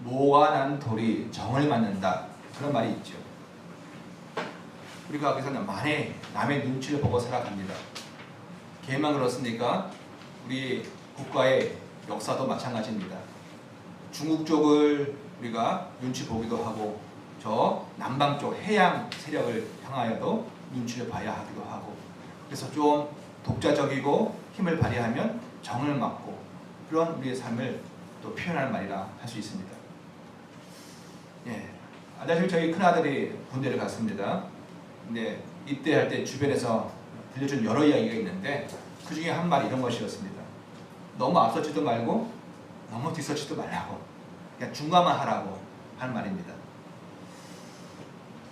모가 난 돌이 정을 맞는다. 그런 말이 있죠. 우리가 여기서는 만에 남의 눈치를 보고 살아갑니다. 개만 그렇습니까? 우리 국가의 역사도 마찬가지입니다. 중국 쪽을 우리가 눈치 보기도 하고 저 남방 쪽 해양 세력을 향하여도 눈치를 봐야 하기도 하고, 그래서 좀 독자적이고 힘을 발휘하면 정을 맞고, 그런 우리의 삶을 또 표현하는 말이라 할 수 있습니다. 예, 아다시피 저희 큰아들이 군대를 갔습니다. 근데 입대할 때 주변에서 들려준 여러 이야기가 있는데 그 중에 한 말이 이런 것이었습니다. 너무 앞서지도 말고 너무 뒤서지도 말라고, 그냥 중간만 하라고 하는 말입니다.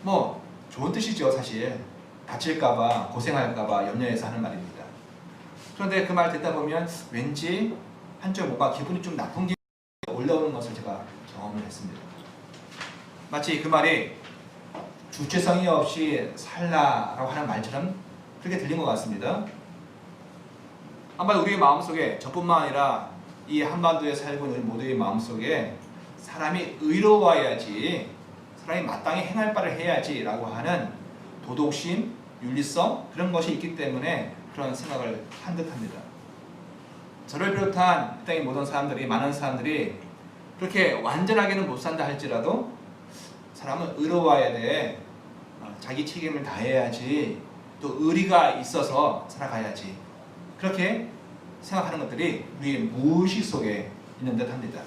뭐 좋은 뜻이죠. 사실 다칠까봐 고생할까봐 염려해서 하는 말입니다. 그런데 그 말 듣다 보면 왠지 한쪽 뭔가 기분이 좀 나쁜 기분이 올라오는 것을 제가 경험을 했습니다. 마치 그 말이 주체성이 없이 살라라고 하는 말처럼 그렇게 들린 것 같습니다. 한번 우리의 마음속에, 저뿐만 아니라 이 한반도에 살고 있는 모두의 마음속에 사람이 의로워야지, 사람이 마땅히 행할 바를 해야지 라고 하는 도덕심, 윤리성, 그런 것이 있기 때문에 그런 생각을 한 듯합니다. 저를 비롯한 이 땅의 모든 사람들이, 많은 사람들이 그렇게 완전하게는 못 산다 할지라도 사람은 의로워야 돼, 자기 책임을 다해야지, 또 의리가 있어서 살아가야지, 그렇게 생각하는 것들이 우리의 무의식 속에 있는 듯 합니다.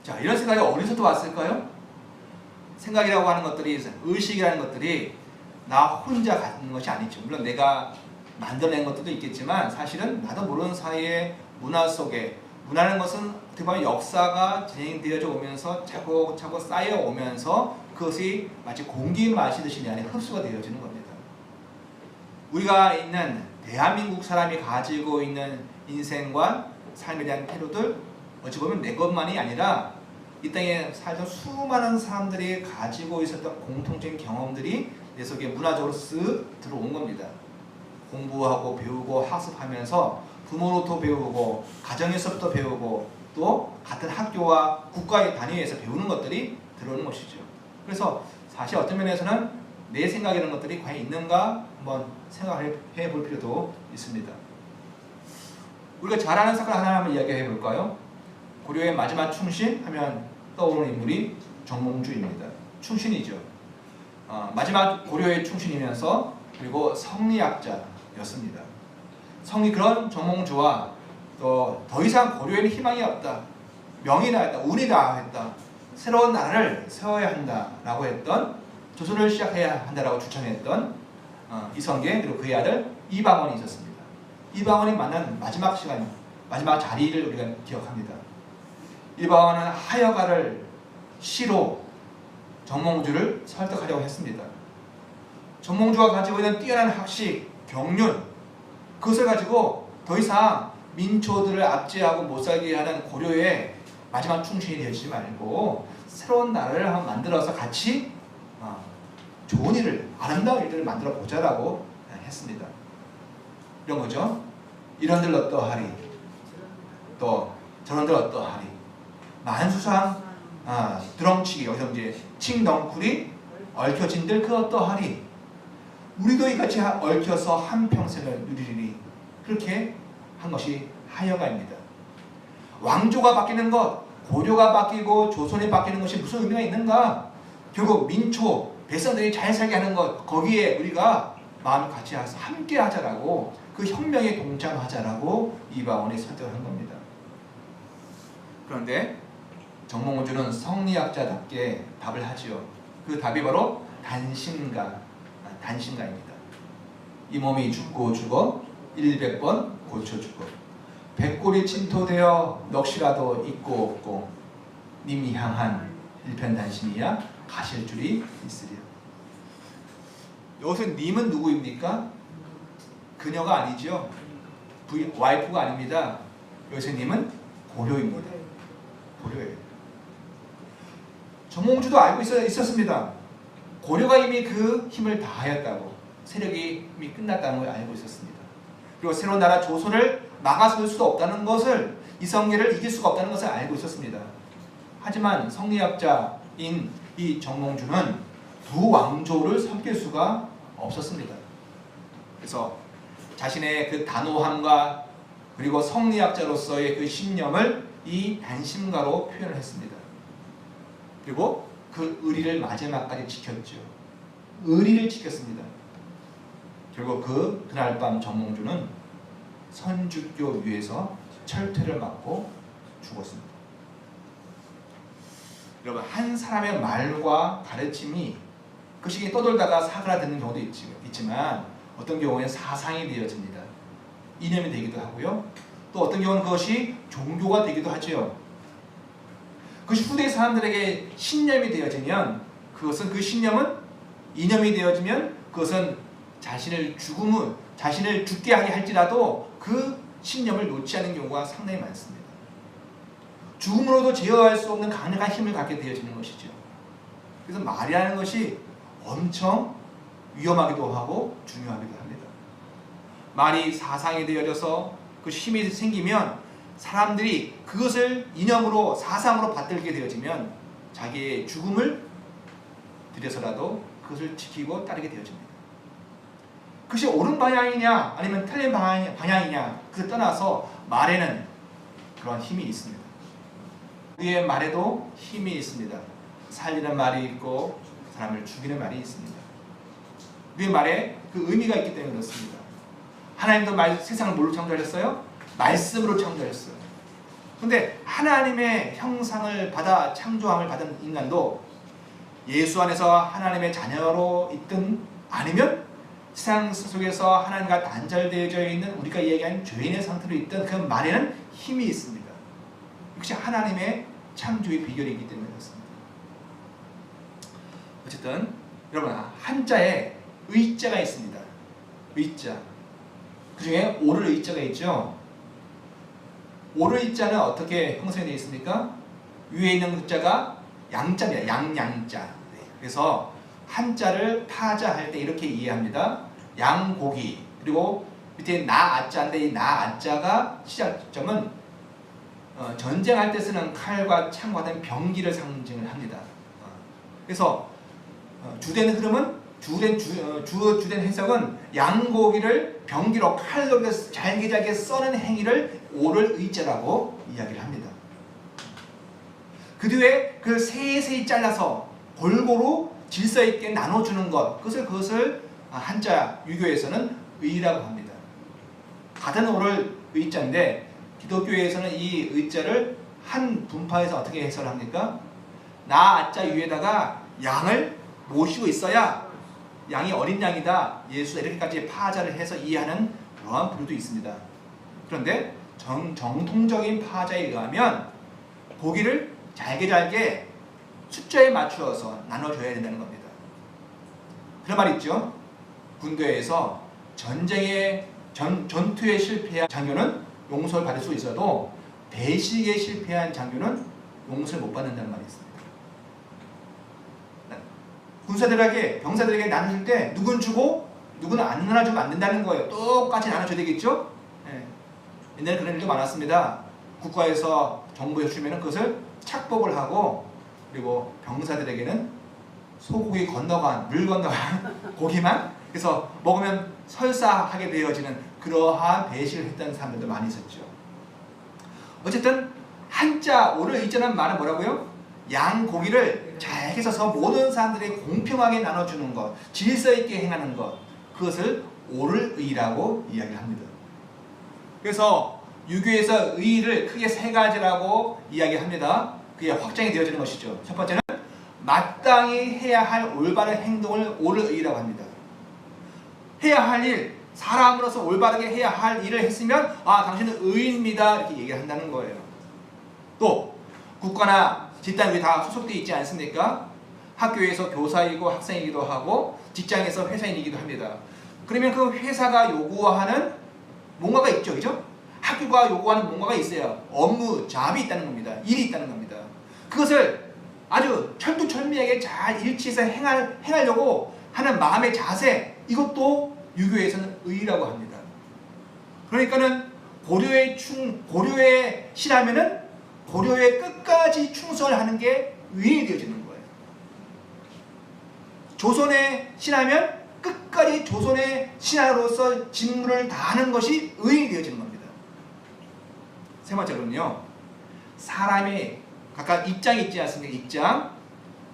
자, 이런 생각이 어디서부터 왔을까요? 생각이라고 하는 것들이, 의식이라는 것들이 나 혼자 갖는 것이 아니죠. 물론 내가 만들어낸 것들도 있겠지만 사실은 나도 모르는 사이에 문화 속에, 문화라는 것은 어떻게 보면 역사가 진행되어져 오면서 차곡차곡 쌓여오면서 그것이 마치 공기 마시듯이 내 안에 흡수가 되어지는 겁니다. 우리가 있는 대한민국 사람이 가지고 있는 인생과 삶에 대한 태도들, 어찌 보면 내 것만이 아니라 이 땅에 살던 수많은 사람들이 가지고 있었던 공통적인 경험들이 내 속에 문화적으로 쓱 들어온 겁니다. 공부하고 배우고 학습하면서 부모로부터 배우고 가정에서부터 배우고 또 같은 학교와 국가의 단위에서 배우는 것들이 들어오는 것이죠. 그래서 사실 어떤 면에서는 내 생각이라는 것들이 과연 있는가 한번 생각을 해볼 필요도 있습니다. 우리가 잘 아는 사건 하나 한번 이야기해 볼까요? 고려의 마지막 충신 하면 떠오르는 인물이 정몽주입니다. 충신이죠. 마지막 고려의 충신이면서 그리고 성리학자였습니다. 그런 정몽주와 또 더 이상 고려에는 희망이 없다, 명이 나했다, 운이 나했다, 새로운 나라를 세워야 한다라고 했던, 조선을 시작해야 한다라고 추천했던 이성계, 그리고 그의 아들 이방원이 있었습니다. 이방원이 만난 마지막 시간, 마지막 자리를 우리가 기억합니다. 이방원은 하여가를 시로 정몽주를 설득하려고 했습니다. 정몽주가 가지고 있는 뛰어난 학식, 경륜, 그것을 가지고 더 이상 민초들을 압제하고 못살게 하는 고려의 마지막 충신이 되지 말고 새로운 나라를 한번 만들어서 같이 좋은 일을, 아름다운 일들을 만들어 보자라고 했습니다. 이런 거죠. 이런들 어떠하리, 또 저런들 어떠하리, 만수상 드렁치기, 여기서 이제 칭덩쿨이 얽혀진들 그 어떠하리, 우리도 이같이 얽혀서 한평생을 누리리니, 그렇게 한 것이 하여가입니다. 왕조가 바뀌는 것, 고려가 바뀌고 조선이 바뀌는 것이 무슨 의미가 있는가? 결국 민초, 백성들이 잘 살게 하는 것, 거기에 우리가 마음을 같이 해서 함께 하자라고, 그 혁명에 동참하자라고 이방원이 설득한 겁니다. 그런데 정몽주는 성리학자답게 답을 하지요. 그 답이 바로 단신가입니다. 이 몸이 죽고 죽어 100번 고쳐 죽어, 백골이 침토되어 넋이라도 있고 없고, 님이 향한 일편단신이야 가실 줄이 있으리라. 여기서 님은 누구입니까? 그녀가 아니죠. 와이프가 아닙니다. 여기서 님은 고려입니다. 고려예요. 정몽주도 알고 있었습니다. 고려가 이미 그 힘을 다하였다고, 세력이 이미 끝났다는 걸 알고 있었습니다. 그리고 새로운 나라 조선을 막아설 수도 없다는 것을, 이성계를 이길 수가 없다는 것을 알고 있었습니다. 하지만 성리학자인 이 정몽주는 두 왕조를 섬길 수가 없었습니다. 그래서 자신의 그 단호함과 그리고 성리학자로서의 그 신념을 이 단심가로 표현을 했습니다. 그리고 그 의리를 마지막까지 지켰죠. 의리를 지켰습니다. 결국 그날 밤 정몽주는 선주교 위에서 철퇴를 맞고 죽었습니다. 여러분, 한 사람의 말과 가르침이 그것이 떠돌다가 사그라드는 경우도 있지만 어떤 경우에는 사상이 되어집니다. 이념이 되기도 하고요. 또 어떤 경우는 그것이 종교가 되기도 하죠. 그것이 후대 사람들에게 신념이 되어지면 그 신념은 이념이 되어지면 그것은 자신을 죽게 하게 할지라도 그 신념을 놓지 않는 경우가 상당히 많습니다. 죽음으로도 제어할 수 없는 강력한 힘을 갖게 되어지는 것이죠. 그래서 말이라는 것이 엄청 위험하기도 하고 중요하기도 합니다. 말이 사상이 되어져서 그 힘이 생기면 사람들이 그것을 이념으로 사상으로 받들게 되어지면 자기의 죽음을 들여서라도 그것을 지키고 따르게 되어집니다. 그것이 옳은 방향이냐 아니면 틀린 방향이냐 그것을 떠나서 말에는 그러한 힘이 있습니다. 우리의 말에도 힘이 있습니다. 살리는 말이 있고 사람을 죽이는 말이 있습니다. 우리의 말에 그 의미가 있기 때문에 그렇습니다. 하나님도 세상을 뭘로 창조하셨어요? 말씀으로 창조하셨어요. 그런데 하나님의 형상을 받아 창조함을 받은 인간도 예수 안에서 하나님의 자녀로 있든 아니면 세상 속에서 하나님과 단절되어져 있는 우리가 얘기하는 죄인의 상태로 있든 그 말에는 힘이 있습니다. 이것이 하나님의 창조의 비결이기 때문에 그렇습니다. 어쨌든 여러분, 한자에 의자가 있습니다. 의자. 그 중에 오를 의자가 있죠. 오를 의자는 어떻게 형성이 되어 있습니까? 위에 있는 글자가 양자입니다. 양자. 그래서 한자를 타자할 때 이렇게 이해합니다. 양고기. 그리고 밑에 나아자인데 이 나아자가 시작점은 전쟁할 때 쓰는 칼과 창과 같은 병기를 상징을 합니다. 그래서 주된 흐름은 주된 해석은 양고기를 병기로 칼로 잘게 써는 행위를 오를 의자라고 이야기를 합니다. 그 뒤에 그 세세히 잘라서 골고루 질서 있게 나눠주는 것, 그것을 한자 유교에서는 의라고 합니다. 같은 오를 의자인데 기독교에서는 이 의자를 한 분파에서 어떻게 해석을 합니까? 나아자 위에다가 양을 모시고 있어야 양이 어린 양이다, 예수다, 이렇게까지 파자를 해서 이해하는 그러한 부류도 있습니다. 그런데 정통적인 파자에 의하면 고기를 잘게 숫자에 맞추어서 나눠줘야 된다는 겁니다. 그런 말 있죠. 군대에서 전투에 실패한 장교는 용서를 받을 수 있어도 대식에 실패한 장교는 용서를 못 받는다는 말이 있습니다. 병사들에게 나눠줄 때 누군 주고 누구는 안 나눠주면 안 된다는 거예요. 똑같이 나눠줘야 되겠죠? 옛날에 그런 일도 많았습니다. 국가에서 정부에서 주면 그것을 착복을 하고 그리고 병사들에게는 소고기 물 건너간 고기만 그래서 먹으면 설사하게 되어지는 그러한 배신을 했다는 사람들도 많이 있었죠. 어쨌든 한자 오를 의자는 말은 뭐라고요? 양고기를 잘게 써서 모든 사람들이 공평하게 나눠주는 것, 질서 있게 행하는 것, 그것을 오를 의라고 이야기를 합니다. 그래서 유교에서 의를 크게 세 가지라고 이야기합니다. 그게 확장이 되어지는 것이죠. 첫 번째는 마땅히 해야 할 올바른 행동을 오를 의라고 합니다. 해야 할 일, 사람으로서 올바르게 해야 할 일을 했으면 당신은 의인입니다, 이렇게 얘기를 한다는 거예요. 또 국가나 집단이 다 소속되어 있지 않습니까? 학교에서 교사이고 학생이기도 하고 직장에서 회사인이기도 합니다. 그러면 그 회사가 요구하는 뭔가가 있죠, 그죠? 학교가 요구하는 뭔가가 있어요. 업무, 잡이 있다는 겁니다. 일이 있다는 겁니다. 그것을 아주 철두철미하게 잘 일치해서 행하려고 하는 마음의 자세, 이것도 유교에서는 의라고 합니다. 그러니까는 고려의 시라면은 고려에 끝까지 충성을 하는 게 의인이 되어지는 거예요. 조선의 신하면 끝까지 조선의 신하로서 직무를 다하는 것이 의인이 되어지는 겁니다. 세 번째로는요, 사람이 각각 입장이 있지 않습니까? 입장,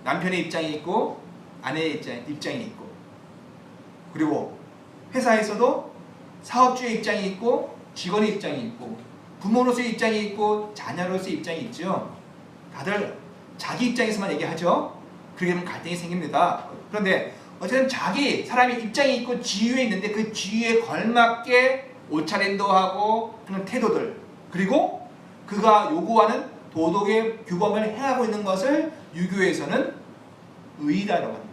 남편의 입장이 있고 아내의 입장이 있고, 그리고 회사에서도 사업주의 입장이 있고 직원의 입장이 있고 부모로서의 입장이 있고 자녀로서의 입장이 있죠. 다들 자기 입장에서만 얘기하죠. 그러게 되면 갈등이 생깁니다. 그런데 어쨌든 자기 사람의 입장이 있고 지위에 있는데 그 지위에 걸맞게 옷차림도 하고 그런 태도들, 그리고 그가 요구하는 도덕의 규범을 행하고 있는 것을 유교에서는 의라고 합니다.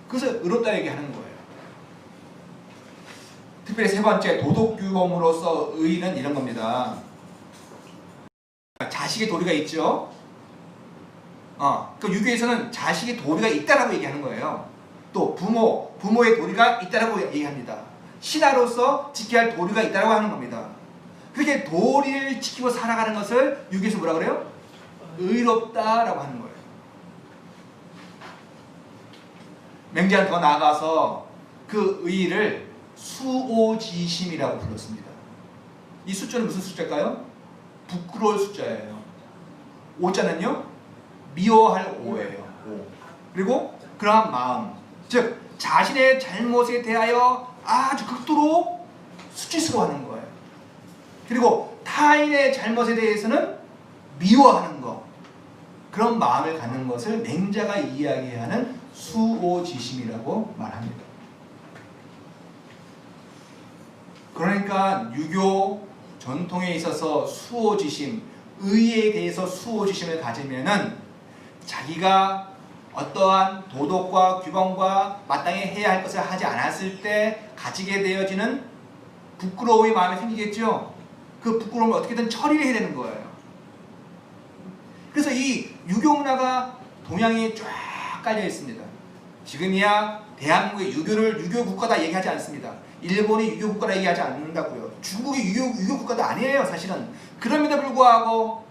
그것을 의롭다 얘기하는 거예요. 특별히 세 번째, 도덕규범으로서 의는 이런 겁니다. 자식의 도리가 있죠. 그 유교에서는 자식의 도리가 있다라고 얘기하는 거예요. 또 부모의 도리가 있다라고 얘기합니다. 신하로서 지켜야 할 도리가 있다라고 하는 겁니다. 그렇게 도리를 지키고 살아가는 것을 유교에서 뭐라 그래요? 의롭다라고 하는 거예요. 맹자는 더 나아가서 그 의를 수오지심이라고 불렀습니다. 이 숫자는 무슨 숫자일까요? 부끄러울 숫자예요. 오자는요, 미워할 오예요. 오. 그리고 그러한 마음, 즉 자신의 잘못에 대하여 아주 극도로 수치스러워하는 거예요. 그리고 타인의 잘못에 대해서는 미워하는 것, 그런 마음을 갖는 것을 맹자가 이야기하는 수오지심이라고 말합니다. 그러니까 유교 전통에 있어서 수오지심, 의에 대해서 수오지심을 가지면은 자기가 어떠한 도덕과 규범과 마땅히 해야 할 것을 하지 않았을 때 가지게 되어지는 부끄러움의 마음이 생기겠죠. 그 부끄러움을 어떻게든 처리를 해야 되는 거예요. 그래서 이 유교 문화가 동양에 쫙 깔려 있습니다. 지금이야 대한민국의 유교 국가다 얘기하지 않습니다. 일본이 유교 국가라 얘기하지 않는다고요. 중국이 유교 국가도 아니에요, 사실은. 그럼에도 불구하고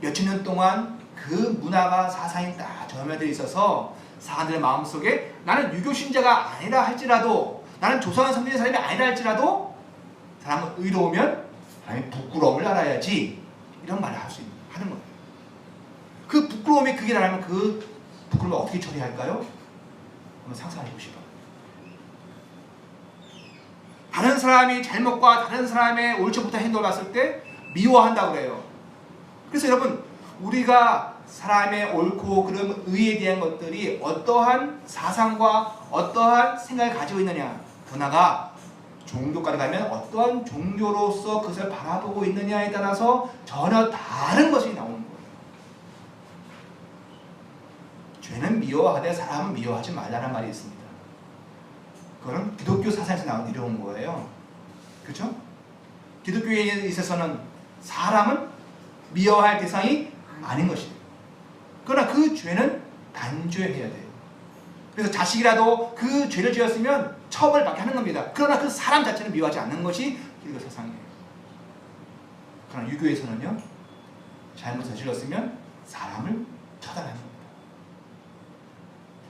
몇천 년 동안 그 문화가 사상이 딱 점여져 있어서 사람들의 마음속에 나는 유교 신자가 아니라 할지라도, 나는 조선한 성민의 사람이 아니라 할지라도 사람은 의로우면 사람이 부끄러움을 알아야지, 이런 말을 하는 거예요. 그 부끄러움이 그게 나라면 그 부끄러움을 어떻게 처리할까요? 한번 상상해 보시죠. 다른 사람이 잘못과 다른 사람의 옳지 못한 행동을 봤을 때 미워한다고 그래요. 그래서 여러분, 우리가 사람의 옳고 그름 의에 대한 것들이 어떠한 사상과 어떠한 생각을 가지고 있느냐, 더 나아가 종교까지 가면 어떠한 종교로서 그것을 바라보고 있느냐에 따라서 전혀 다른 것이 나오는 거예요. 죄는 미워하되 사람은 미워하지 말라는 말이 있습니다. 그건 기독교 사상에서 나온 이런 거예요. 그렇죠? 기독교에 있어서는 사람은 미워할 대상이 아닌 것이에요. 그러나 그 죄는 단죄해야 돼요. 그래서 자식이라도 그 죄를 지었으면 처벌받게 하는 겁니다. 그러나 그 사람 자체는 미워하지 않는 것이 기독교 사상이에요. 그러나 유교에서는요, 잘못을 저질렀으면 사람을 처단하는 겁니다.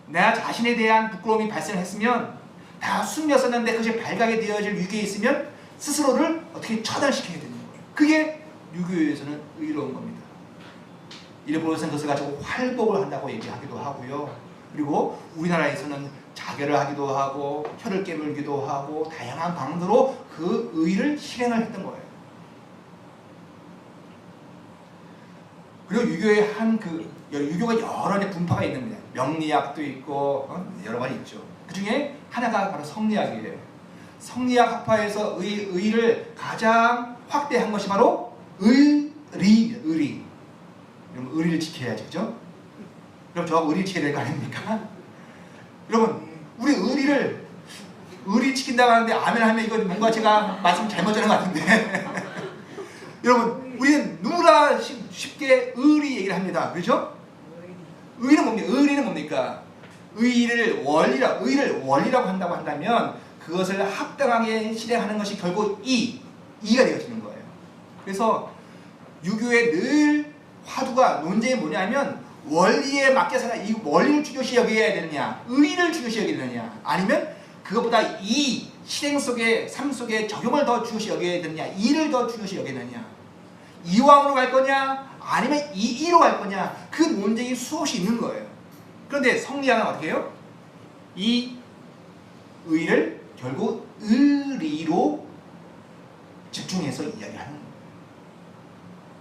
내 자신에 대한 부끄러움이 발생했으면 다 숨겼었는데 그것이 발각이 되어질 위기에 있으면 스스로를 어떻게 처단시켜야 되는 거예요. 그게 유교에서는 의로운 겁니다. 일본에서는 그것을 가지고 활복을 한다고 얘기하기도 하고요. 그리고 우리나라에서는 자결을 하기도 하고 혀를 깨물기도 하고 다양한 방법으로 그 의를 실행을 했던 거예요. 그리고 유교의 유교가 여러 분파가 있는 겁니다. 명리학도 있고 여러 가지 있죠. 그 중에 하나가 바로 성리학이에요. 성리학 학파에서 의를 가장 확대한 것이 바로 의리. 여러분, 의리를 지켜야지, 그죠? 그럼 저하고 의리 지켜야 될 거 아닙니까? 여러분, 우리 의리 지킨다고 하는데 아멘 하면 이거 뭔가 제가 말씀 잘못 전한 것 같은데 여러분, 우리는 누구나 쉽게 의리 얘기를 합니다. 그렇죠? 의리는 뭡니까? 의리는 뭡니까? 의를 원리라고 한다고 한다면 그것을 합당하게 실행하는 것이 결국 이가 되어지는 거예요. 그래서 유교의 늘 화두가 논쟁이 뭐냐면 원리에 맞게 살아. 이 원리를 중요시 여겨야 되느냐, 의의를 중요시 여겨야 되느냐, 아니면 그것보다 이 실행 속에 삶 속에 적용을 더 중요시 여겨야 되느냐, 이를 더 중요시 여기느냐, 이왕으로 갈 거냐 아니면 이로 갈 거냐, 그 논쟁이 수없이 있는 거예요. 그런데 성리학은 어떻게 해요? 이 의를 결국 의리로 집중해서 이야기하는 거예요.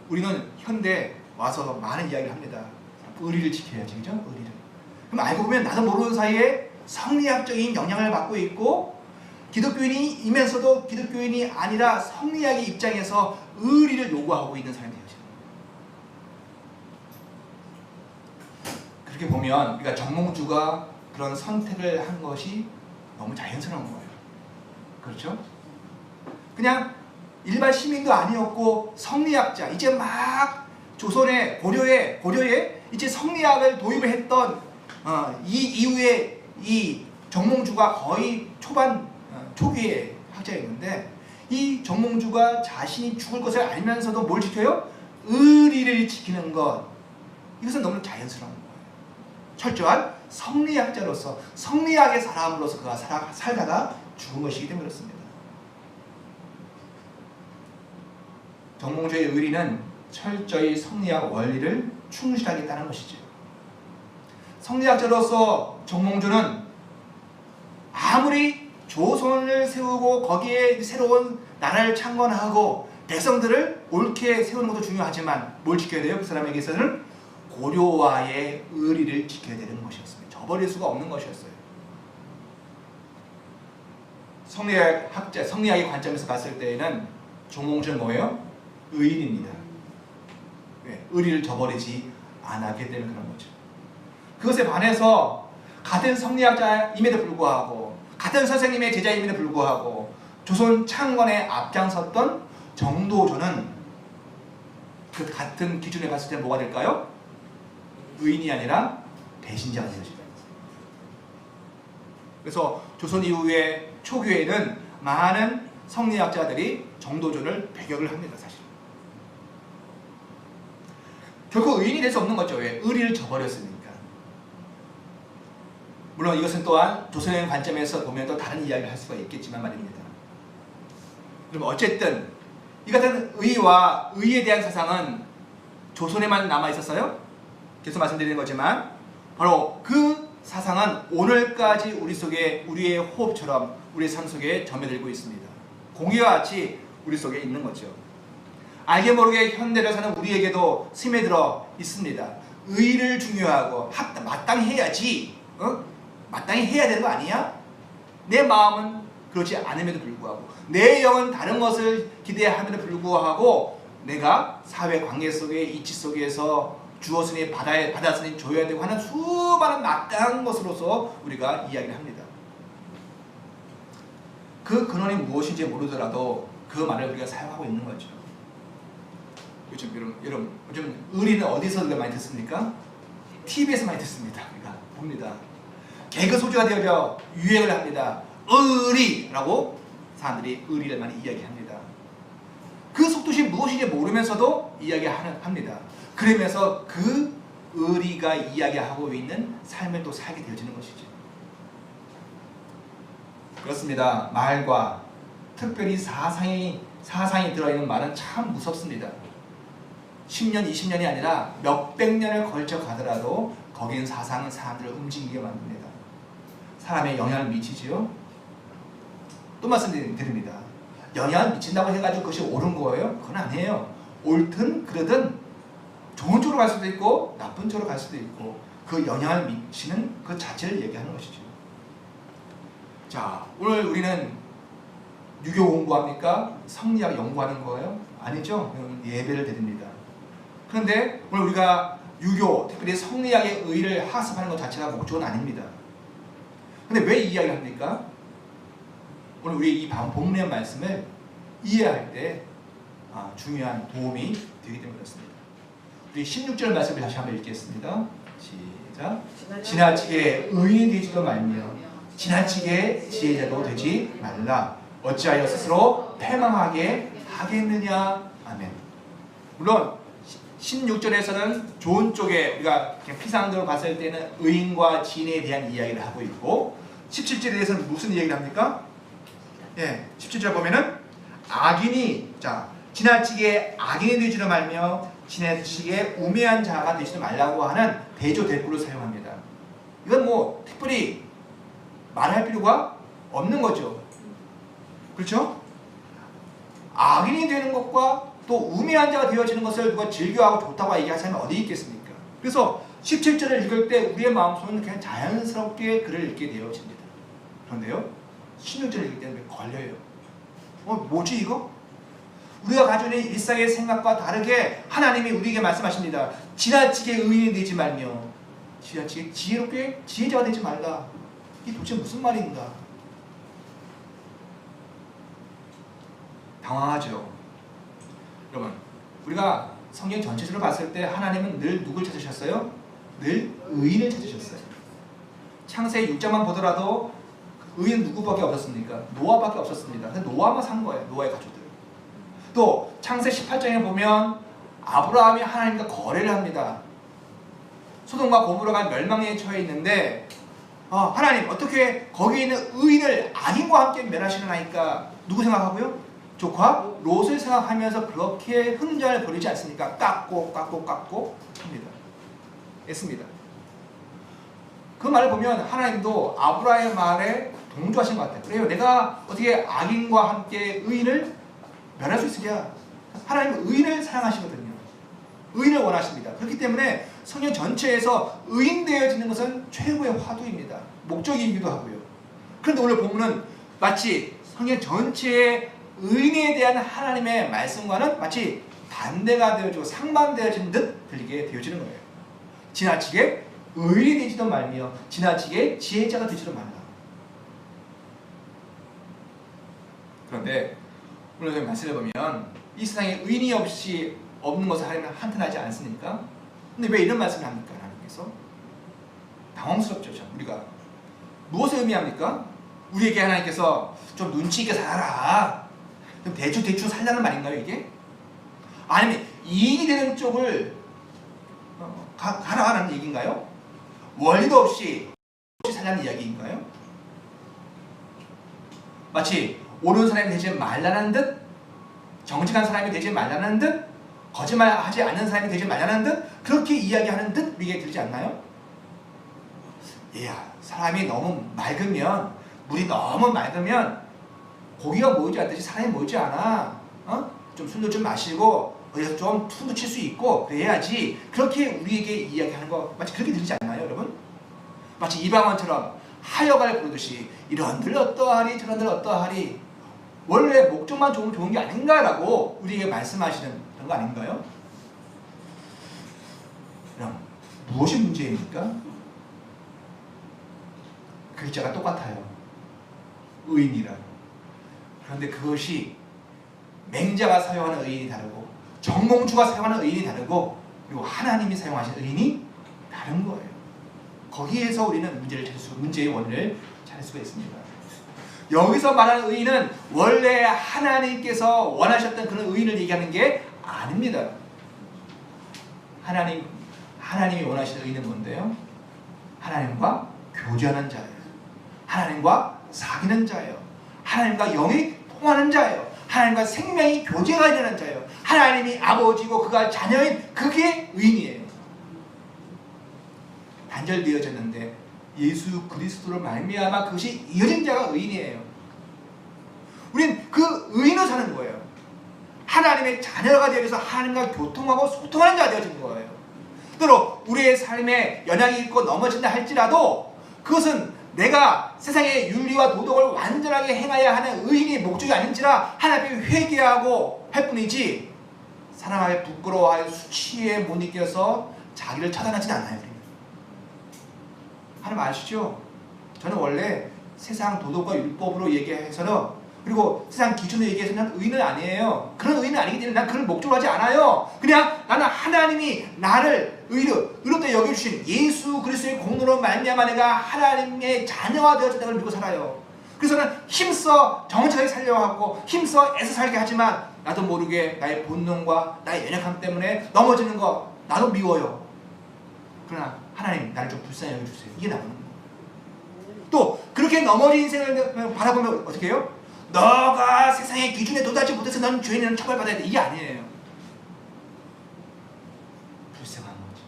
우리는 현대 와서 많은 이야기를 합니다. 의리를 지켜야지, 그죠? 의리를. 그럼 알고 보면 나도 모르는 사이에 성리학적인 영향을 받고 있고, 기독교인이면서도 기독교인이 아니라 성리학의 입장에서 의리를 요구하고 있는 사람들이죠. 그렇게 보면 우리가 정몽주가 그런 선택을 한 것이 너무 자연스러운 거예요. 그렇죠? 그냥 일반 시민도 아니었고 성리학자, 이제 막 조선의 고려에 이제 성리학을 도입을 했던 이 이후에 이 정몽주가 거의 초기의 학자였는데, 이 정몽주가 자신이 죽을 것을 알면서도 뭘 지켜요? 의리를 지키는 것. 이것은 너무 자연스러운 거예요. 철저한 성리학자로서, 성리학의 사람으로서 그가 살다가 죽은 것이기 때문에 그렇습니다. 정몽주의 의리는 철저히 성리학 원리를 충실하게 따르는 것이죠. 성리학자로서 정몽주는 아무리 조선을 세우고 거기에 새로운 나라를 창건하고 백성들을 옳게 세우는 것도 중요하지만 뭘 지켜야 돼요? 그 사람에게서는 고려와의 의리를 지켜야 되는 것이었습니다. 저버릴 수가 없는 것이었어요. 성리학의 관점에서 봤을 때에는 정몽주는 뭐예요? 의인입니다. 의리를 저버리지 않았기 때문에 그런 거죠. 그것에 반해서 같은 성리학자임에도 불구하고, 같은 선생님의 제자임에도 불구하고 조선 창건에 앞장섰던 정도조는 그 같은 기준에 봤을 때 뭐가 될까요? 의인이 아니라 배신자가 되어집니다. 그래서 조선 이후의 초기에는 많은 성리학자들이 정도조를 배격을 합니다. 사실 결코 의인이 될 수 없는 거죠. 왜? 의리를 저버렸으니까. 물론 이것은 또한 조선의 관점에서 보면 또 다른 이야기를 할 수가 있겠지만 말입니다. 그럼 어쨌든 이 같은 의와 의에 대한 사상은 조선에만 남아 있었어요? 계속 말씀드리는 거지만 바로 그 사상은 오늘까지 우리 속에, 우리의 호흡처럼 우리의 삶 속에 점여들고 있습니다. 공기와 같이 우리 속에 있는 거죠. 알게 모르게 현대를 사는 우리에게도 스며들어 있습니다. 의를 중요하고 마땅히 해야지, 마땅히 해야 되는 거 아니야? 내 마음은 그렇지 않음에도 불구하고, 내 영은 다른 것을 기대함에도 불구하고, 내가 사회 관계 속에, 이치 속에서 주었으니 받았으니 줘야 되고 하는 수많은 마땅한 것으로서 우리가 이야기를 합니다. 그 근원이 무엇인지 모르더라도 그 말을 우리가 사용하고 있는 거죠. 요즘 의리는 어디서 많이 듣습니까? TV에서 많이 듣습니다. 우리가 봅니다. 개그 소재가 되어져 유행을 합니다. 의리라고 사람들이 의리를 많이 이야기합니다. 그 속뜻이 무엇인지 모르면서도 이야기합니다. 그러면서 그 의리가 이야기하고 있는 삶을 또 살게 되어지는 것이죠. 그렇습니다. 말과 특별히 사상이 들어있는 말은 참 무섭습니다. 10년, 20년이 아니라 몇백 년을 걸쳐 가더라도 거기엔 사상은 사람들을 움직이게 만듭니다. 사람에 영향을 미치지요. 또 말씀드립니다. 영향을 미친다고 해가지고 그것이 옳은 거예요? 그건 아니에요. 옳든 그러든 좋은 쪽으로 갈 수도 있고 나쁜 쪽으로 갈 수도 있고, 그 영향을 미치는 그 자체를 얘기하는 것이죠. 자, 오늘 우리는 유교 공부합니까? 성리학 연구하는 거예요? 아니죠. 예배를 드립니다. 그런데 오늘 우리가 유교, 특별히 성리학의 의의를 학습하는 것 자체가 목적은 아닙니다. 근데 왜 이 이야기를 합니까? 오늘 우리 이 본문의 말씀을 이해할 때 중요한 도움이 되기 때문에 그렇습니다. 우리 16절 말씀을 다시 한번 읽겠습니다. 시작. 지나치게 의인이 되지도 말며 지나치게 지혜자도 되지 말라. 어찌하여 스스로 패망하게 하겠느냐. 아멘. 물론 16절에서는 좋은 쪽에 우리가 그냥 피상적으로 봤을 때는 의인과 진에 대한 이야기를 하고 있고 17절에 대해서는 무슨 이야기를 합니까? 예, 17절 보면은 악인이 지나치게 악인이 되지도 말며 지나치게 우매한 자가 되지도 말라고 하는 대조 대꾸를 사용합니다. 이건 뭐 특별히 말할 필요가 없는 거죠. 그렇죠? 악인이 되는 것과 또 우매한 자가 되어지는 것을 누가 즐겨하고 좋다고 얘기할 사람이 어디 있겠습니까? 그래서 17절을 읽을 때 우리의 마음속은 그냥 자연스럽게 글을 읽게 되어집니다. 그런데요, 16절을 읽을 때는 왜 걸려요? 뭐지 이거? 우리가 가지고 있는 일상의 생각과 다르게 하나님이 우리에게 말씀하십니다. 지나치게 의인이 되지 말며 지나치게 지혜롭게 지혜자가 되지 말라. 이게 도대체 무슨 말인가? 당황하죠. 여러분, 우리가 성경 전체적으로 봤을 때 하나님은 늘 누굴 찾으셨어요? 늘 의인을 찾으셨어요. 창세기 6장만 보더라도 의인 누구밖에 없었습니까? 노아밖에 없었습니다. 근데 노아만 산 거예요. 노아의 가족들. 또 창세 18장에 보면 아브라함이 하나님과 거래를 합니다. 소돔과 고모라가 멸망에 처해 있는데 하나님 어떻게 거기에 있는 의인을 악인과 함께 멸하시나이까? 누구 생각하고요? 조카 롯을 생각하면서 그렇게 흥정을 부리지 않습니까? 깎고 합니다. 했습니다. 그 말을 보면 하나님도 아브라함의 말에 동조하신 것 같아요. 그래요. 내가 어떻게 악인과 함께 의인을 멸할 수 있으랴? 하나님은 의인을 사랑하시거든요. 의인을 원하십니다. 그렇기 때문에 성경 전체에서 의인 되어지는 것은 최고의 화두입니다. 목적이기도 하고요. 그런데 오늘 본문은 마치 성경 전체의 의인에 대한 하나님의 말씀과는 마치 반대가 되어지고 상반되어진 듯 들리게 되어지는 거예요. 지나치게 의인이 되지도 말며 지나치게 지혜자가 되지도 말라. 그런데 오늘 말씀을 보면 이 세상에 의인이 없이 없는 것을 하나님은 한탄하지 않습니까? 근데 왜 이런 말씀을 합니까? 하나님께서 당황스럽죠. 우리가 무엇을 의미합니까? 우리에게 하나님께서 좀 눈치 있게 살아라, 좀 대충 살라는 말인가요 이게? 아니면 이익이 되는 쪽을 가라는 얘기인가요? 원리도 없이 살라는 이야기인가요? 마치 옳은 사람이 되지 말라는 듯, 정직한 사람이 되지 말라는 듯, 거짓말하지 않는 사람이 되지 말라는 듯, 그렇게 이야기하는 듯 우리에게 들지 않나요? 사람이 너무 맑으면, 물이 너무 맑으면 고기가 모이지 않듯이 사람이 모이지 않아. 좀 술도 좀 마시고 어디서 좀 툭툭 칠 수 있고 그래야지. 그렇게 우리에게 이야기하는 거 마치 그렇게 들리지 않나요, 여러분? 마치 이방원처럼 하여갈 부르듯이 이런들 어떠하리 저런들 어떠하리, 원래 목적만 좋은 게 아닌가라고 우리에게 말씀하시는 그런 거 아닌가요? 그럼 무엇이 문제입니까? 글자가 똑같아요. 의인이라. 그런데 그것이 맹자가 사용하는 의인이 다르고 정몽주가 사용하는 의인이 다르고 그리고 하나님이 사용하신 의인이 다른 거예요. 거기에서 우리는 문제의 원인을 찾을 수가 있습니다. 여기서 말하는 의인은 원래 하나님께서 원하셨던 그런 의인을 얘기하는 게 아닙니다. 하나님이 원하시는 의인은 뭔데요? 하나님과 교제하는 자예요. 하나님과 사귀는 자예요. 하나님과 영이 통하는 자예요. 하나님과 생명이 교제가 되는 자예요. 하나님이 아버지고 그가 자녀인 그게 의인이에요. 단절되어졌는데 예수 그리스도로 말미암아 그것이 이어진 자가 의인이에요. 우린 그 의인을 사는 거예요. 하나님의 자녀가 되어서 하나님과 교통하고 소통하는 자가 되어진 거예요. 때로 우리의 삶에 연약이 있고 넘어진다 할지라도 그것은 내가 세상의 윤리와 도덕을 완전하게 행하여야 하는 의인이 목적이 아닌지라 하나님 앞에 회개하고 할 뿐이지 사람 앞에 부끄러워하여 수치에 못 이겨서 자기를 차단하진 않아요. 하나님 아시죠? 저는 원래 세상 도덕과 율법으로 얘기해서는 그리고 세상 기준으로 얘기해서는 의인은 아니에요. 그런 의인은 아니기 때문에 난 그런 목적으로 하지 않아요. 그냥 나는 하나님이 나를 의롭다 여겨주신 예수 그리스도의 공로로 말미암아 내가 하나님의 자녀가 되어졌다는 걸 믿고 살아요. 그래서 저는 힘써 정직하게 살려고 하고 힘써 애써 살게 하지만 나도 모르게 나의 본능과 나의 연약함 때문에 넘어지는 거 나도 미워요. 그러나 하나님 나를 좀 불쌍히 여겨주세요. 이게 나오는 거예요. 또 그렇게 넘어진 인생을 바라보면 어떻게 해요? 너가 세상의 기준에 도달하지 못해서 넌 죄인은 처벌받아야 돼. 이게 아니에요. 불쌍한 거지.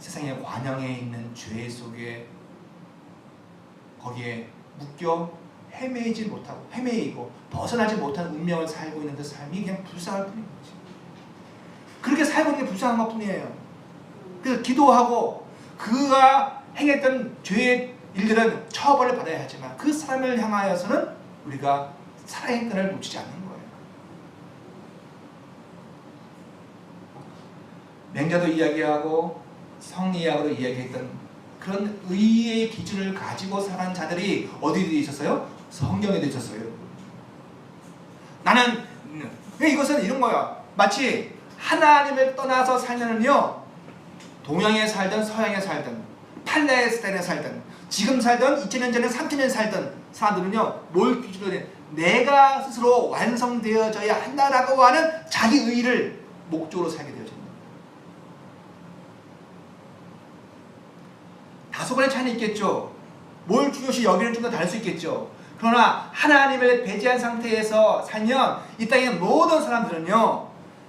세상의 관영에 있는 죄 속에 거기에 묶여 헤매이지 못하고 헤매이고 벗어나지 못한 운명을 살고 있는 그 삶이 그냥 불쌍할 뿐인 거지. 그렇게 살고 있는 게 불쌍한 것 뿐이에요. 그래서 기도하고 그가 행했던 죄의 일들은 처벌을 받아야 하지만 그 사람을 향하여서는 우리가 사랑의 끈을 놓치지 않는 거예요. 맹자도 이야기하고 성리학으로 이야기했던 그런 의의 기준을 가지고 살아가는 자들이 어디에 있었어요? 성경에도 있었어요. 나는 이것은 이런 거야. 마치 하나님을 떠나서 살면은요, 동양에 살든 서양에 살든 팔레스타인에 살든 지금 살든 2000년 전에 3000년 살든 사람들은요, 뭘 기준으로 해? 내가 스스로 완성되어져야 한다라고 하는 자기 의의를 목적으로 살게 되어집니다. 다소간의 차이는 있겠죠. 뭘 중요시 여기는 좀 더 다를 수 있겠죠. 그러나 하나님을 배제한 상태에서 살면 이 땅의 모든 사람들은요,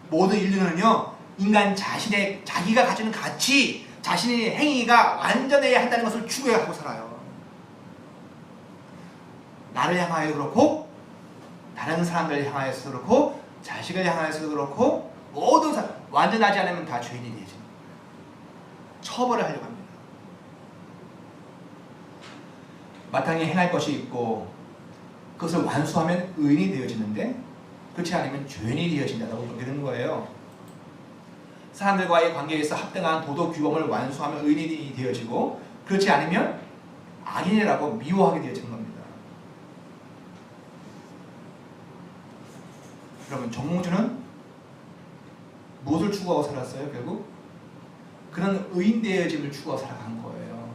모든 인류는요, 인간 자신의 자기가 가지는 가치, 자신의 행위가 완전해야 한다는 것을 추구하고 살아요. 나를 향하여도 그렇고 다른 사람들을 향하여서도 그렇고 자식을 향하여서도 그렇고 모든 사람 완전하지 않으면 다 죄인이 되죠. 처벌을 하려고 합니다. 마땅히 행할 것이 있고 그것을 완수하면 의인이 되어지는데 그렇지 않으면 죄인이 되어진다고 보는 거예요. 사람들과의 관계에서 합당한 도덕 규범을 완수하면 의인이 되어지고 그렇지 않으면 악인이라고 미워하게 되어지는 겁니다. 여러분, 정몽주는 무엇을 추구하고 살았어요? 결국 그런 의인 되어짐을 추구하고 살아간 거예요.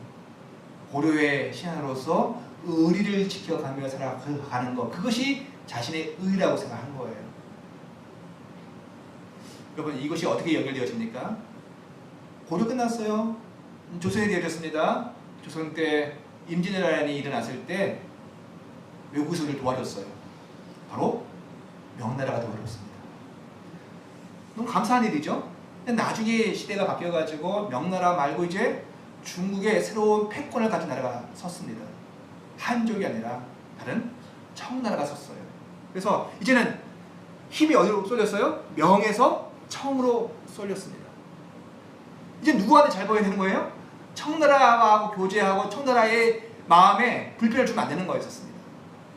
고려의 신하로서 의리를 지켜가며 살아가는 것, 그것이 자신의 의라고 생각한 거예요. 여러분, 이것이 어떻게 연결되어집니까? 고려 끝났어요. 조선이 되어졌습니다. 조선 때 임진왜란이 일어났을 때 외국에서 우리를 도와줬어요. 바로 명나라가 도와줬습니다. 너무 감사한 일이죠. 나중에 시대가 바뀌어가지고 명나라 말고 이제 중국의 새로운 패권을 가진 나라가 섰습니다. 한족이 아니라 다른 청나라가 섰어요. 그래서 이제는 힘이 어디로 쏠렸어요? 명에서 청으로 쏠렸습니다. 이제 누구한테 잘 보여야 되는 거예요? 청나라하고 교제하고 청나라의 마음에 불편을 주면 안 되는 거였었습니다.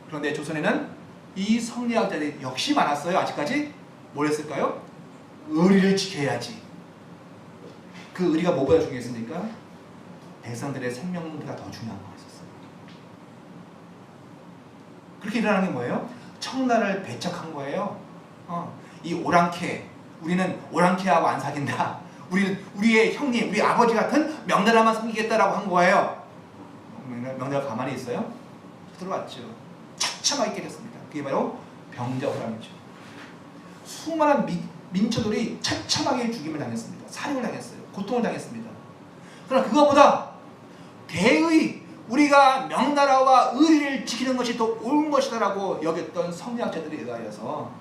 그런데 조선에는 이 성리학자들이 역시 많았어요. 아직까지 뭘 했을까요? 의리를 지켜야지. 그 의리가 뭐보다 중요했습니까? 백성들의 생명보다 더 중요한 거였었어요. 그렇게 일어나는 게 뭐예요? 청나라를 배척한 거예요. 이 오랑캐, 우리는 오랑캐하고 안 사귄다. 우리는 우리의 형님, 우리 아버지 같은 명나라만 섬기겠다라고 한 거예요. 명나라 가만히 있어요? 들어왔죠. 처참하게 깨졌습니다. 그게 바로 병자호란이죠. 수많은 민초들이 처참하게 죽임을 당했습니다. 살인을 당했어요. 고통을 당했습니다. 그러나 그것보다 대의, 우리가 명나라와 의리를 지키는 것이 더 옳은 것이다라고 여겼던 성리학자들에 의하여서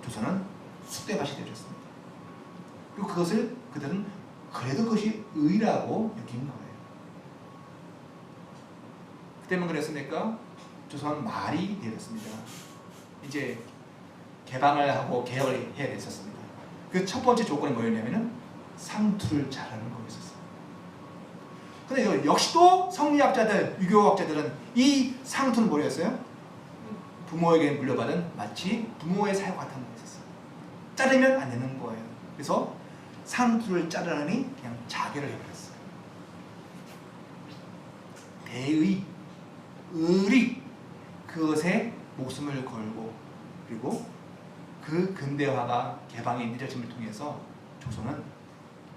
조선은 쑥대밭이 되어졌습니다. 그리고 그것을 그들은 그래도 그것이 의라고 여긴 거예요. 그때만 그랬습니까? 조선 말이 되었습니다. 이제 개방을 하고 개혁을 해야 됐었습니다. 그 첫 번째 조건이 뭐였냐면은 상투를 잘하는 거였었어요. 근데 역시 또 성리학자들, 유교학자들은 이 상투는 뭐였어요? 부모에게 물려받은 마치 부모의 사유 같은 거였었어요. 자르면 안 되는 거예요. 그래서 상투를 자르라니 그냥 자결을 해버렸어요. 대의, 의리, 그것에 목숨을 걸고 그리고 그 근대화가 개방이 늦어짐을 통해서 조선은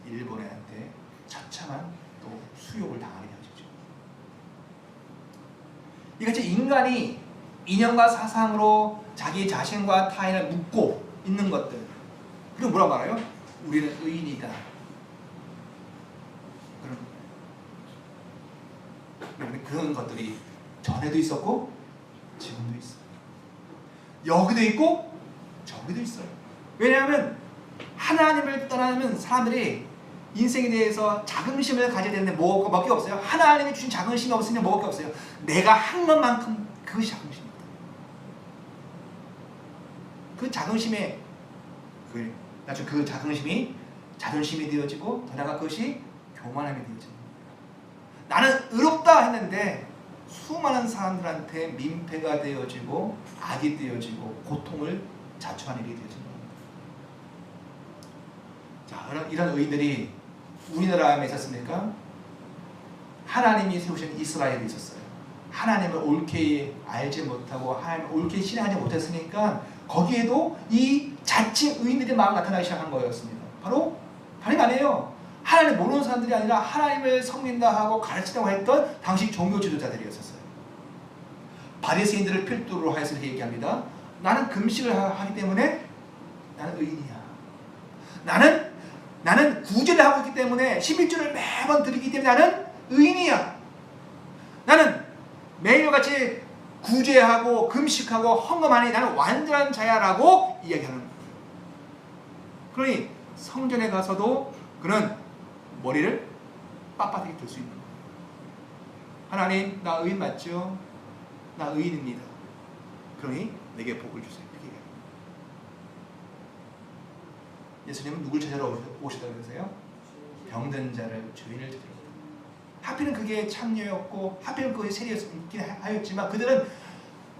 일본한테 처참한 또 수욕을 당하게 되어지죠. 이같이 인간이 이념과 사상으로 자기 자신과 타인을 묶고 있는 것들. 그리고 뭐라고 말해요? 우리는 의인이다. 그런 것들이 전에도 있었고 지금도 있어요. 여기도 있고 저기도 있어요. 왜냐하면 하나님을 떠나면 사람들이 인생에 대해서 자긍심을 가져야 되는데 뭐밖에 없어요. 하나님이 주신 자긍심이 없으면 뭐밖에 없어요. 내가 한 것만큼 그것이 자긍심입니다. 그 자긍심에 나중 그 자긍심이 자존심이 되어지고 더 나아가 그것이 교만함이 되어집니다. 나는 의롭다 했는데 수많은 사람들한테 민폐가 되어지고 악이 되어지고 고통을 자초하는 일이 되어집니다. 자, 이런 의인들이 우리나라에 있었습니까? 하나님이 세우신 이스라엘에 있었어요. 하나님을 옳게 알지 못하고 하나님을 옳게 신뢰하지 못했으니까 거기에도 이 자칭 의인들의 마음이 나타나기 시작한 거였습니다. 바로 다름 아니에요. 하나님 모르는 사람들이 아니라 하나님을 섬긴다 하고 가르치려고 했던 당시 종교 지도자들이었어요. 바리새인들을 필두로 하여서 이렇게 얘기합니다. 나는 금식을 하기 때문에 나는 의인이야. 나는 구제를 하고 있기 때문에 11조를 매번 드리기 때문에 나는 의인이야. 나는 매일같이 구제하고 금식하고 헌금하니 나는 완전한 자야라고 이야기하는 거예요. 그러니 성전에 가서도 그는 머리를 빳빳하게 들 수 있는 거예요. 하나님, 나 의인 맞죠? 나 의인입니다. 그러니 내게 복을 주세요. 이렇게 얘기해요. 예수님은 누굴 찾아러 오시다고 그러세요? 병든 자를, 죄인을 찾아러 오시다. 하필은 그게 참여였고 하필은 그것이 세리였긴 하였지만 그들은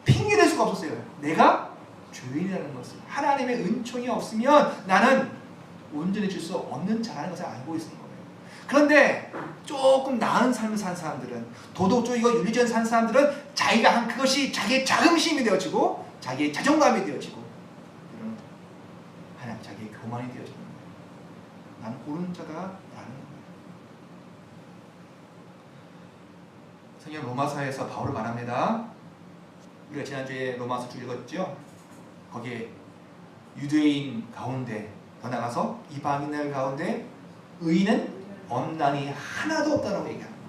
핑계댈 수가 없었어요. 내가 죄인이라는 것을, 하나님의 은총이 없으면 나는 온전히 줄 수 없는 자라는 것을 알고 있는 거예요. 그런데 조금 나은 삶을 산 사람들은, 도덕적이고 윤리적인 산 사람들은 자기가 한 그것이 자기의 자긍심이 되어지고 자기의 자존감이 되어지고 하나님 자기의 교만이 되어지는 거예요. 나는 옳은 자다라는 거예요. 성경 로마서에서 바울을 말합니다. 우리가 지난주에 로마서 쭉 읽었죠? 거기에 유대인 가운데 더 나가서 이방인들 가운데 의인은 없나니 하나도 없다라고 얘기합니다.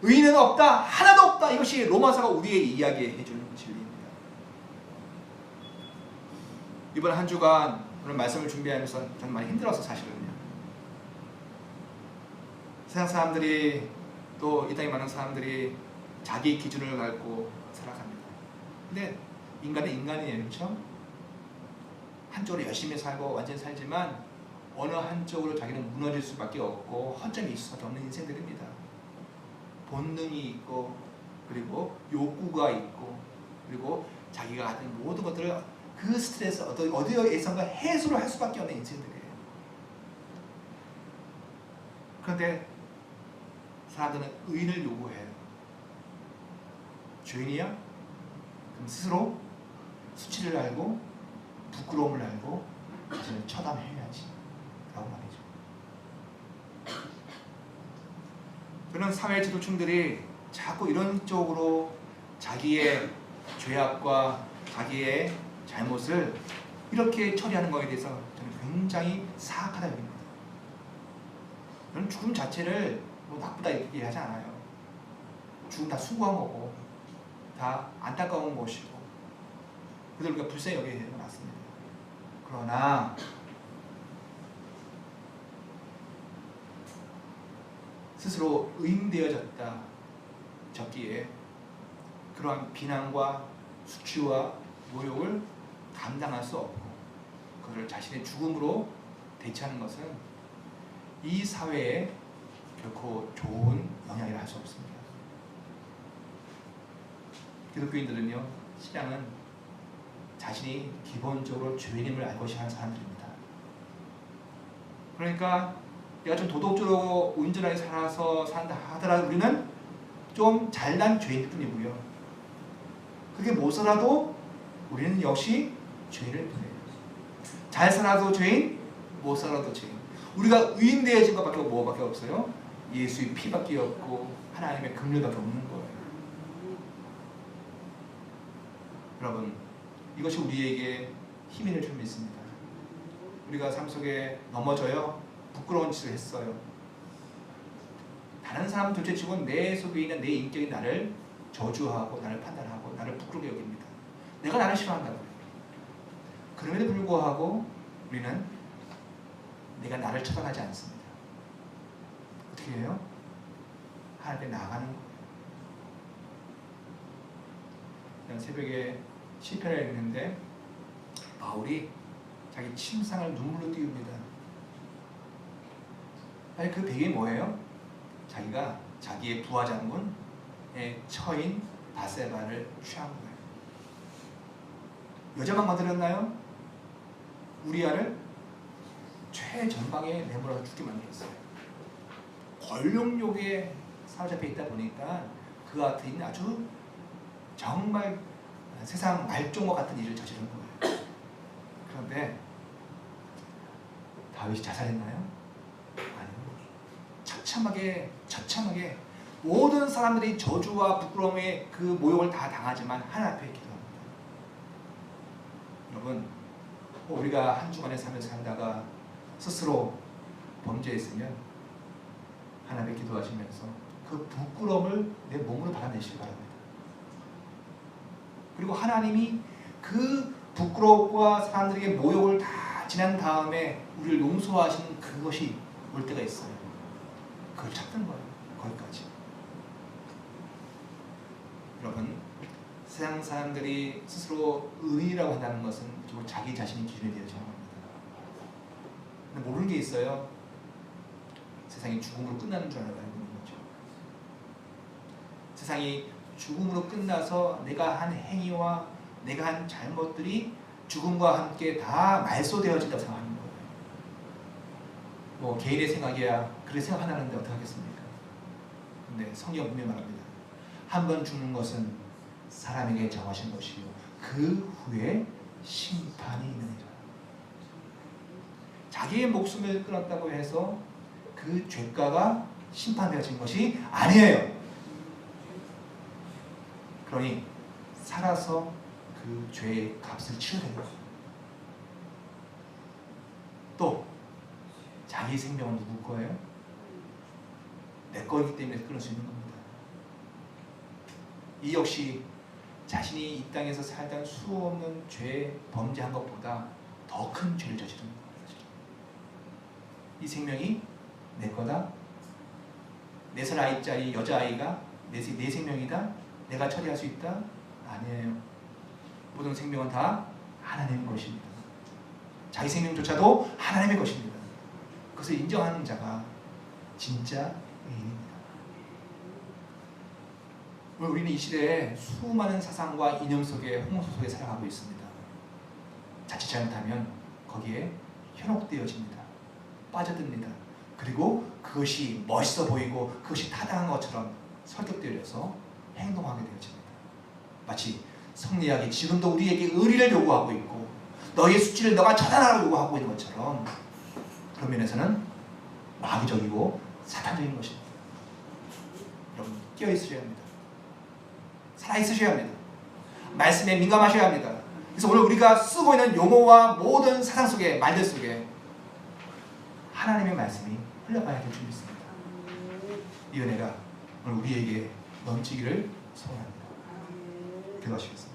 의인은 없다, 하나도 없다. 이것이 로마서가 우리에게 이야기해 주는 진리입니다. 이번 한 주간 오늘 말씀을 준비하면서 저는 많이 힘들어서 사실은요. 세상 사람들이 또 이 땅에 많은 사람들이 자기 기준을 갖고 살아갑니다. 근데 인간은 인간이에요. 그렇죠? 한쪽으로 열심히 살고 완전히 살지만 어느 한쪽으로 자기는 무너질 수밖에 없고 허점이 있을 수밖에 없는 인생들입니다. 본능이 있고 그리고 욕구가 있고 그리고 자기가 하는 모든 것들을 그 스트레스 어디에선가 해소를 할 수밖에 없는 인생들이에요. 그런데 사람들은 의인을 요구해요. 죄인이야? 그럼 스스로 수치를 알고 부끄러움을 알고 자신을 처단해야지 라고 말이죠. 그런 사회 지도층들이 자꾸 이런 쪽으로 자기의 죄악과 자기의 잘못을 이렇게 처리하는 것에 대해서 저는 굉장히 사악하다 여깁니다. 저는 죽음 자체를 뭐 나쁘다 이렇게 하지 않아요. 죽음 다 수고한 거고 다 안타까운 것이고 그들 우리가 불쌍히 여겨야 되는 건 맞습니다. 그러나 스스로 의인되어졌다 적기에 그러한 비난과 수치와 모욕을 감당할 수 없고 그를 자신의 죽음으로 대체하는 것은 이 사회에 결코 좋은 영향이라 할 수 없습니다. 기독교인들은요, 신앙은 자신이 기본적으로 죄인임을 알고 시작하는 사람들입니다. 그러니까 내가 좀 도덕적으로 온전하게 살아서 산다 하더라도 우리는 좀 잘난 죄인일 뿐이고요. 그게 못 살아도 우리는 역시 죄인일 뿐이에요. 잘 살아도 죄인, 못 살아도 죄인. 우리가 의인되어진 것밖에 뭐밖에 없어요? 예수의 피밖에 없고 하나님의 긍휼밖에 없는 거예요. 여러분, 이것이 우리에게 힘이 될 줄 믿습니다. 우리가 삶 속에 넘어져요. 부끄러운 짓을 했어요. 다른 사람 둘째치고는 내 속에 있는 내 인격이 나를 저주하고 나를 판단하고 나를 부끄럽게 여깁니다. 내가 나를 싫어한다고. 그럼에도 불구하고 우리는 내가 나를 처단하지 않습니다. 어떻게 해요? 하나님께 나아가는 거예요. 그냥 새벽에 시편을 읽는데 바울이 자기 침상을 눈물로 띄웁니다. 아니 그 배경이 뭐예요? 자기가 자기의 부하 장군의 처인 바세바를 취한 거예요. 여자만 건드렸나요? 우리아를 최전방에 내몰아서 죽게 만들었어요. 권력욕에 사로잡혀 있다 보니까 그 앞에 있는 아주 정말 세상 말종과 같은 일을 저지른 거예요. 그런데 다윗이 자살했나요? 아니요. 처참하게 모든 사람들이 저주와 부끄러움의 그 모욕을 다 당하지만 하나님 앞에 기도합니다. 여러분, 우리가 한 주간의 삶을 살다가 스스로 범죄했으면 하나님 앞에 기도하시면서 그 부끄러움을 내 몸으로 받아내시기 바랍니다. 그리고 하나님이 그 부끄러움과 사람들에게 모욕을 다 지난 다음에 우리를 용서하시는 그것이 올 때가 있어요. 그걸 찾는 거예요. 거기까지. 여러분, 세상 사람들이 스스로 의인이라고 한다는 것은 결국 자기 자신이 기준이 되어지는 겁니다. 근데 모르는 게 있어요. 세상이 죽음으로 끝나는 줄 알고 있는 거죠. 세상이 죽음으로 끝나서 내가 한 행위와 내가 한 잘못들이 죽음과 함께 다 말소되어진다고 생각하는 거예요. 뭐 개인의 생각이야 그렇게 생각하는데 어떻게 하겠습니까? 근데 성경 분명히 말합니다. 한 번 죽는 것은 사람에게 정하신 것이요 그 후에 심판이 있느니라. 자기의 목숨을 끊었다고 해서 그 죄가가 심판되어진 것이 아니에요. 그러니 살아서 그 죄의 값을 치러야 돼요. 또 자기 생명은 누구 거예요? 내 거이기 때문에 끊을 수 있는 겁니다. 이 역시 자신이 이 땅에서 살던 수없는 죄 범죄한 것보다 더 큰 죄를 저지르는 거예요. 이 생명이 내 거다? 내 살 아이짜리 여자아이가 내 생명이다? 내가 처리할 수 있다? 아니에요. 모든 생명은 다 하나님의 것입니다. 자기 생명조차도 하나님의 것입니다. 그것을 인정하는 자가 진짜 의인입니다. 오늘 우리는 이 시대에 수많은 사상과 이념 속에 홍수 속에 살아가고 있습니다. 자칫 잘못하면 거기에 현혹되어집니다. 빠져듭니다. 그리고 그것이 멋있어 보이고 그것이 타당한 것처럼 설득되어서 행동하게 되어집니다. 마치 성리학이 지금도 우리에게 의리를 요구하고 있고 너의 수치를 너가 처단하라고 요구하고 있는 것처럼 그런 면에서는 마귀적이고 사탄적인 것입니다. 여러분 깨어있으셔야 합니다. 살아있으셔야 합니다. 말씀에 민감하셔야 합니다. 그래서 오늘 우리가 쓰고 있는 용어와 모든 사상 속에 말들 속에 하나님의 말씀이 흘러가야 될 줄 믿습니다. 이 은혜가 오늘 우리에게 넘치기를 소원합니다. 기도하시겠습니다.